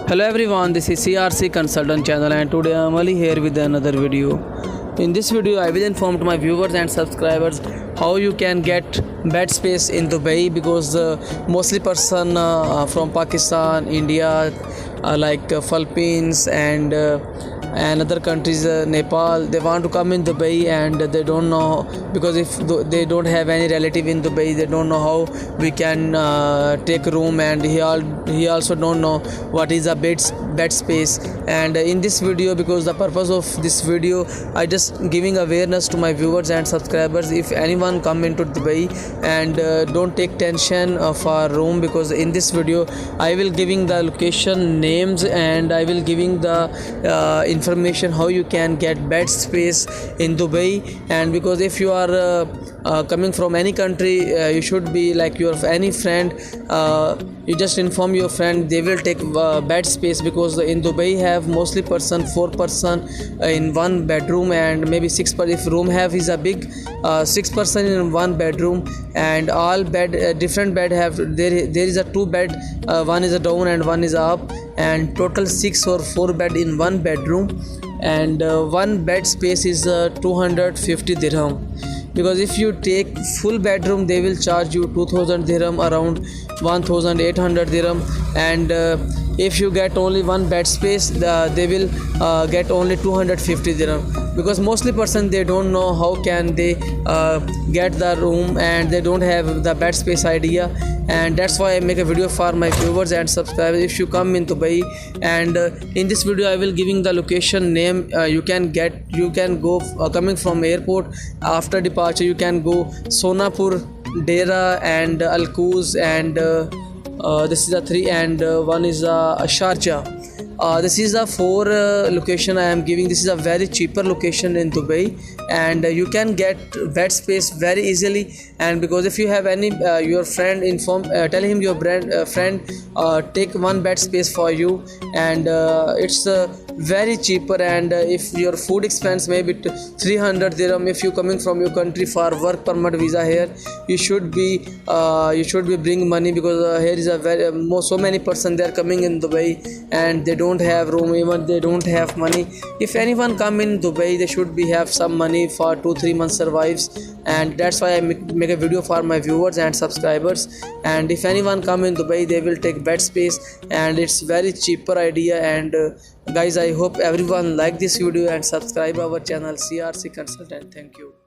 Hello everyone, this is CRC Consultant channel and today I am Ali here with another video. In this video I will inform to my viewers and subscribers how you can get bed space in Dubai, because mostly person from Pakistan, India, Philippines and other countries, Nepal, they want to come in Dubai and they don't know, because if they don't have any relative in Dubai, they don't know how we can take a room, and he also don't know what is a bed space. And in this video, because the purpose of this video, I just giving awareness to my viewers and subscribers. If anyone come into Dubai and don't take tension for room, because in this video I will giving the location names and I will giving the information how you can get bed space in Dubai. And because if you are coming from any country, you should be like your any friend, you just inform your friend, they will take bed space, because in Dubai have mostly 4 person in one bedroom, and maybe 6 per if room have is a big 6 person in one bedroom, and all bed different bed have there is a 2 bed, one is a down and one is up, and total 6 or 4 bed in one bedroom, and one bed space is 250 dirham. Because if you take full bedroom, they will charge you 2000 dirham, around 1800 dirham, and if you get only one bed space, they will get only 250 dirham. Because mostly person, they don't know how can they get the room, and they don't have the bed space idea, and that's why I make a video for my viewers and subscribers. If you come in Dubai, and in this video I will giving the location name, you can go coming from airport, after departure you can go Sona, Dera and Alkoz, and this is the 3, and one is Sharjah. This is the 4 location I am giving. This is a very cheaper location in Dubai, and you can get bed space very easily. And because if you have any your friend, inform tell him your friend take one bed space for you, and it's very cheaper. And if your food expense maybe 300 dirham, if you coming from your country for work permit visa here, you should be bring money, because here is a very so many person they are coming in Dubai and they don't have room, even they don't have money. If anyone come in Dubai, they should be have some money for 2-3 months survives, and that's why I make a video for my viewers and subscribers. And if anyone come in Dubai, they will take bed space, and it's very cheaper idea. And guys, I hope everyone like this video and subscribe our channel CRC Consultant. Thank you.